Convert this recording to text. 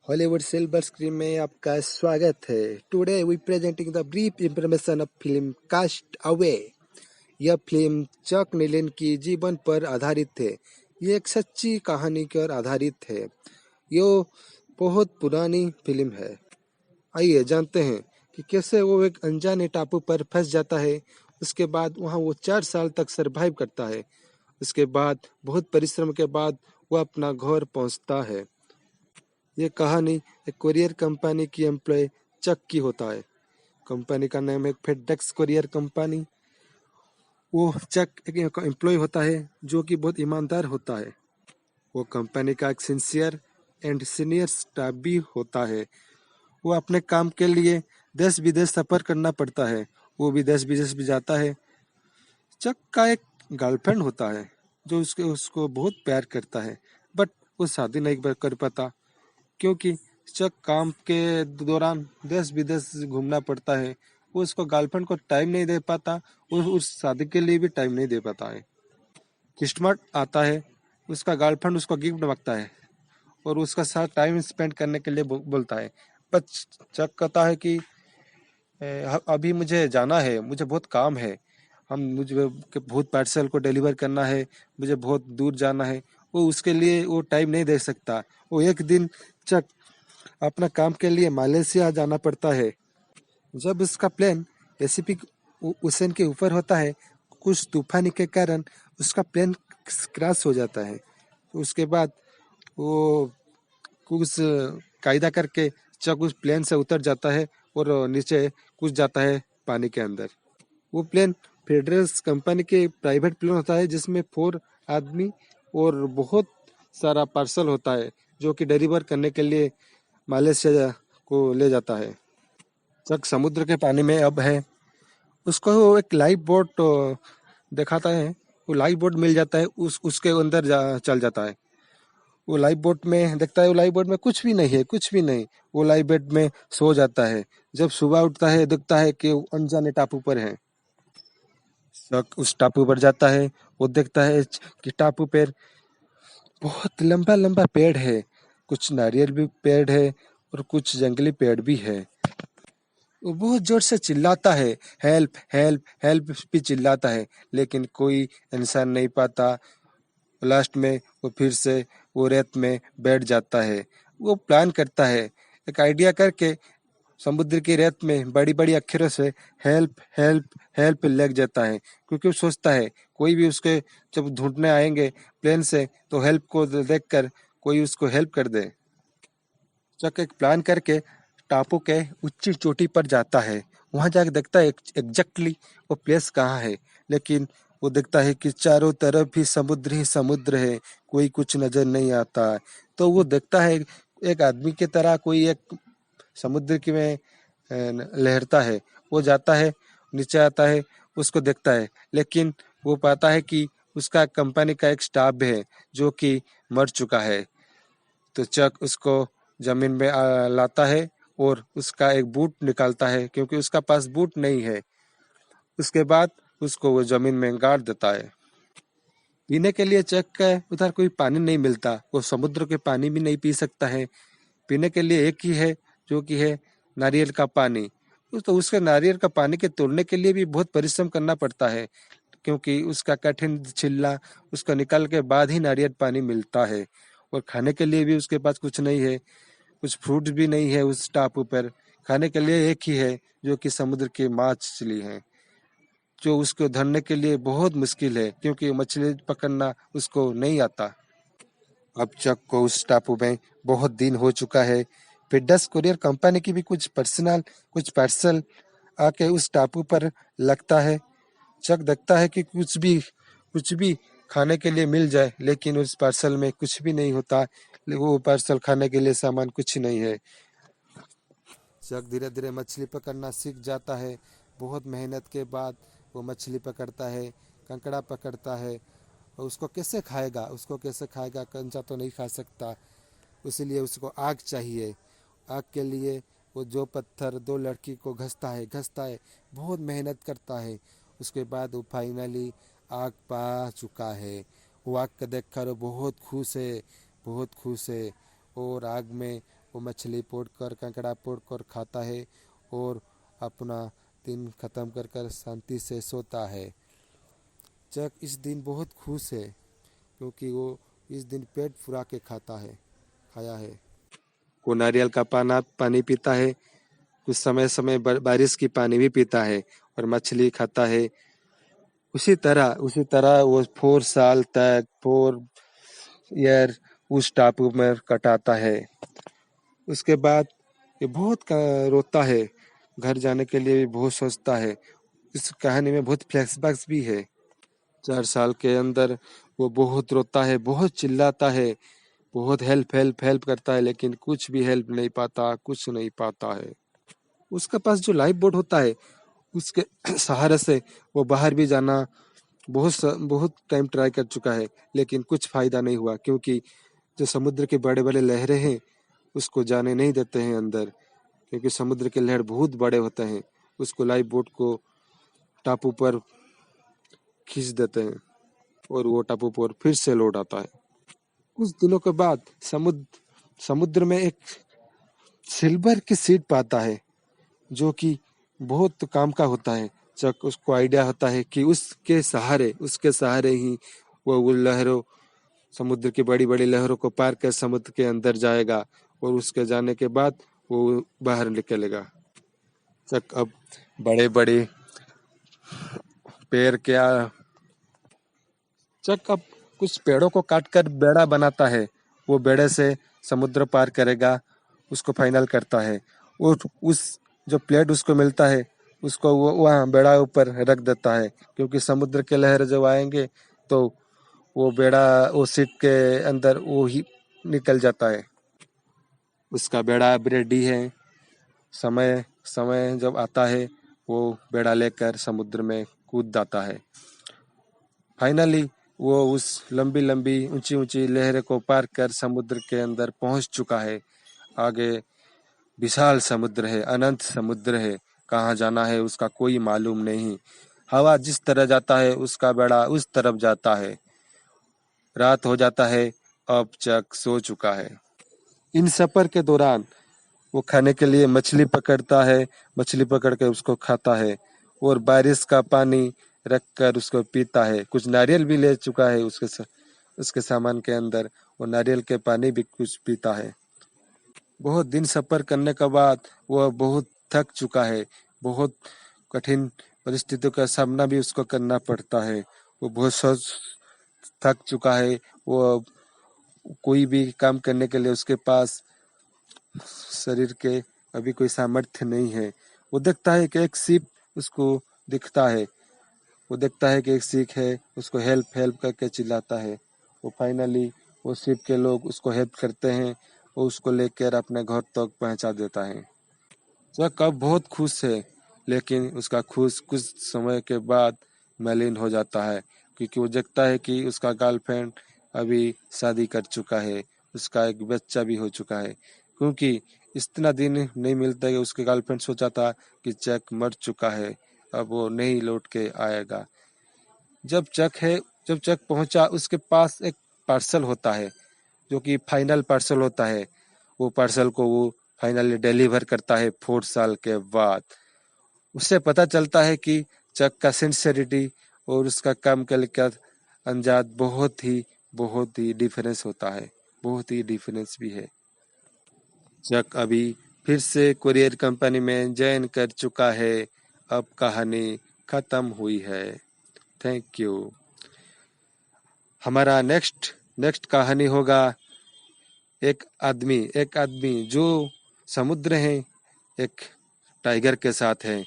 Hollywood silver screen में आपका स्वागत है। Today we presenting the brief information of film Cast Away. यह फिल्म चक नीलन की जीवन पर आधारित है। ये एक सच्ची कहानी पर आधारित है। ये बहुत पुरानी फिल्म है। आइए जानते हैं कि कैसे वो एक अनजाने टापू पर फंस जाता है। उसके बाद वहाँ वो 4 साल तक सरवाइव करता है। उसके बाद बहुत परिश्रम के बाद वो अपना घर पहुँचता है। ये कहानी एक कोरियर कंपनी की एम्प्लॉय चक की होता है। कंपनी का नाम है फेडेक्स कोरियर कंपनी। वो चक एक एम्प्लॉय होता है जो कि बहुत ईमानदार होता है। वो कंपनी का एक सिंसियर एंड सीनियर स्टाफ भी होता है। वो अपने काम के लिए देश विदेश सफर करना पड़ता है। वो भी देश विदेश भी जाता है। चक का एक गर्लफ्रेंड होता है जो उसको बहुत प्यार करता है, बट वो शादी नहीं कर पाता क्योंकि चक काम के दौरान देश विदेश घूमना पड़ता है। वो उसको गर्लफ्रेंड को टाइम नहीं दे पाता और उस शादी के लिए भी टाइम नहीं दे पाता है। क्रिसमस आता है, उसका गर्लफ्रेंड उसको गिफ्ट मांगता है और उसका साथ टाइम स्पेंड करने के लिए बोलता है। पर चक कहता है कि अभी मुझे जाना है, मुझे बहुत काम है, मुझे बहुत पार्सल को डिलीवर करना है, मुझे बहुत दूर जाना है। वो उसके लिए वो टाइम नहीं दे सकता। वो एक दिन चक अपना काम के लिए मलेशिया जाना पड़ता है। जब उसका प्लेन पैसिफिक ओशन के ऊपर होता है, कुछ तूफानी के कारण उसका प्लेन क्रैश हो जाता है। उसके बाद वो कुछ कायदा करके चक उस प्लेन से उतर जाता है और नीचे कूद जाता है पानी के अंदर। वो प्लेन फेडरल्स कंपनी के प्राइवेट प्लेन होता है जिसमें 4 आदमी और बहुत सारा पार्सल होता है जो कि डिलीवर करने के लिए मलेशिया को ले जाता है। चक समुद्र के पानी में अब है। उसको एक लाइफ बोट दिखाता है। वो लाइफ बोट मिल जाता है, उसके अंदर चल जाता है। वो लाइफ बोट में देखता है, वो लाइफ बोट में कुछ भी नहीं है, कुछ भी नहीं। वो लाइफ बोट में सो जाता है। जब सुबह उठता है देखता है कि वो अनजाने टापू पर है। चक उस टापू पर जाता है। वो देखता है कि टापू पर बहुत लंबा लंबा पेड़ है। कुछ नारियल भी पेड़ है और कुछ जंगली पेड़ भी है। वो बहुत जोर से चिल्लाता है, हेल्प हेल्प हेल्प भी चिल्लाता है, लेकिन कोई इंसान नहीं पाता। लास्ट में वो फिर से वो रेत में बैठ जाता है। वो प्लान करता है, एक आइडिया करके समुद्र की रेत में बड़ी बड़ी अक्षरों से हेल्प हेल्प हेल्प लिख जाता है, क्योंकि वो सोचता है कोई भी उसके जब ढूंढने आएंगे प्लेन से तो हेल्प को देखकर कोई उसको हेल्प कर दे। चक एक प्लान करके टापू के ऊंची चोटी पर जाता है। वहां जाकर देखता है एग्जैक्टली वो प्लेस कहाँ है, लेकिन वो देखता है कि चारों तरफ ही समुद्र है, कोई कुछ नजर नहीं आता। तो वो देखता है एक आदमी की तरह कोई एक समुद्र की में लहरता है। वो जाता है, नीचे आता है, उसको देखता है, लेकिन वो पाता है कि उसका कंपनी का एक स्टाफ है जो कि मर चुका है। तो चक उसको जमीन में लाता है और उसका एक बूट निकालता है, क्योंकि उसका पास बूट नहीं है। उसके बाद उसको वो जमीन में गाड़ देता है। पीने के लिए चक का उधर कोई पानी नहीं मिलता। वो समुद्र के पानी भी नहीं पी सकता है। पीने के लिए एक ही है जो कि है नारियल का पानी। तो उसके नारियल का पानी के तोड़ने के लिए भी बहुत परिश्रम करना पड़ता है, क्योंकि उसका कठिन छिल्ला उसका निकाल के बाद ही नारियल पानी मिलता है। और खाने के लिए भी उसके पास कुछ नहीं है, कुछ फ्रूट भी नहीं है उस टापू पर। खाने के लिए एक ही है जो कि समुद्र की मछली है, जो उसको धरने के लिए बहुत मुश्किल है, क्योंकि मछली पकड़ना उसको नहीं आता। अब चक को उस टापू में बहुत दिन हो चुका है। फिडस कुरियर कंपनी की भी कुछ पार्सल आके उस टापू पर लगता है। चक देखता है कि कुछ भी खाने के लिए मिल जाए, लेकिन उस पार्सल में कुछ भी नहीं होता। वो पार्सल खाने के लिए सामान कुछ नहीं है। चक धीरे धीरे मछली पकड़ना सीख जाता है। बहुत मेहनत के बाद वो मछली पकड़ता है, कंकड़ा पकड़ता है। और उसको कैसे खाएगा, कंचा तो नहीं खा सकता। इसीलिए उसको आग चाहिए। आग के लिए वो जो पत्थर दो लड़की को घसता है, बहुत मेहनत करता है। उसके बाद वो फाइनली आग पा चुका है। वो आग का देख कर बहुत खुश है, बहुत खुश है। और आग में वो मछली पोड़ कर कंकड़ा पोड़ कर खाता है और अपना दिन ख़त्म कर कर शांति से सोता है। चक इस दिन बहुत खुश है क्योंकि वो इस दिन पेट फुला के खाया है। वो नारियल का पानी पीता है, कुछ समय समय बारिश की पानी भी पीता है और मछली खाता है। उसी तरह वो 4 साल तक 4 ईयर उस टापू में कटाता है। उसके बाद ये बहुत रोता है, घर जाने के लिए भी बहुत सोचता है। इस कहानी में बहुत फ्लैशबैक्स भी है। 4 साल के अंदर वो बहुत रोता है, बहुत चिल्लाता है, बहुत हेल्प हेल्प हेल्प करता है, लेकिन कुछ भी हेल्प नहीं पाता, कुछ नहीं पाता है। उसके पास जो लाइफ बोट होता है उसके सहारे से वो बाहर भी जाना बहुत टाइम ट्राई कर चुका है, लेकिन कुछ फायदा नहीं हुआ क्योंकि जो समुद्र के बड़े बड़े लहरें हैं उसको जाने नहीं देते हैं अंदर, क्योंकि समुद्र के लहर बहुत बड़े होते हैं। उसको लाइफ बोट को टापू पर खींच देते हैं और वो टापू पर फिर से लौट आता है। कुछ दिनों के बाद समुद्र में एक सिल्वर की सीड पाता है जो कि बहुत काम का होता है। चक उसको आइडिया होता है कि उसके सहारे ही वो लहरों समुद्र की बड़ी बड़ी लहरों को पार कर समुद्र के अंदर जाएगा और उसके जाने के बाद वो बाहर निकलेगा। चक अब बड़े बड़े पेड़ क्या चक अब कुछ पेड़ों को काटकर बेड़ा बनाता है। वो बेड़े से समुद्र पार करेगा, उसको फाइनल करता है और उस जो प्लेट उसको मिलता है उसको वो वहाँ बेड़ा ऊपर रख देता है, क्योंकि समुद्र के लहर जब आएंगे तो वो बेड़ा वो सीट के अंदर वो ही निकल जाता है। उसका बेड़ा अब रेडी है। समय समय जब आता है वो बेड़ा लेकर समुद्र में कूद जाता है। फाइनली वो उस लंबी लंबी ऊंची ऊंची लहरें को पार कर समुद्र के अंदर पहुंच चुका है। आगे विशाल समुद्र है, अनंत समुद्र है, कहाँ जाना है उसका कोई मालूम नहीं। हवा जिस तरह जाता है उसका बेड़ा उस तरफ जाता है। रात हो जाता है, अब चक सो चुका है। इन सफर के दौरान वो खाने के लिए मछली पकड़ता है, मछली पकड़ के उसको खाता है और बारिश का पानी रखकर उसको पीता है। कुछ नारियल भी ले चुका है उसके सामान के अंदर, वो नारियल के पानी भी कुछ पीता है। बहुत दिन सफर करने के बाद वह बहुत थक चुका है। बहुत कठिन परिस्थितियों का सामना भी उसको करना पड़ता है। वो बहुत सोच थक चुका है। वो कोई भी काम करने के लिए उसके पास शरीर के अभी कोई सामर्थ्य नहीं है। वो देखता है कि एक सीप उसको दिखता है। वो देखता है कि एक सीख है, उसको हेल्प हेल्प करके चिल्लाता है। वो फाइनली वो सीप के लोग उसको हेल्प करते हैं। वो उसको लेकर अपने घर तक पहुंचा देता है। वह कब बहुत खुश है, लेकिन उसका खुश कुछ समय के बाद मलिन हो जाता है, क्योंकि वो देखता है कि उसका गर्लफ्रेंड अभी शादी कर चुका है, उसका एक बच्चा भी हो चुका है। क्योंकि इतना दिन नहीं मिलता है, उसके गर्लफ्रेंड सोचा था कि चक मर चुका है, अब वो नहीं लौट के आएगा। जब चक पहुंचा उसके पास एक पार्सल होता है जो कि फाइनल पार्सल होता है। वो पार्सल को वो फाइनली डिलीवर करता है 4 साल के बाद। उससे पता चलता है कि चक का सिंसियरिटी और उसका काम करने का अंदाज बहुत ही डिफरेंस होता है, बहुत ही डिफरेंस भी है। चक अभी फिर से कुरियर कंपनी में ज्वाइन कर चुका है। अब कहानी खत्म हुई है। Thank you. हमारा नेक्स्ट कहानी होगा एक आदमी जो समुद्र है, एक टाइगर के साथ है।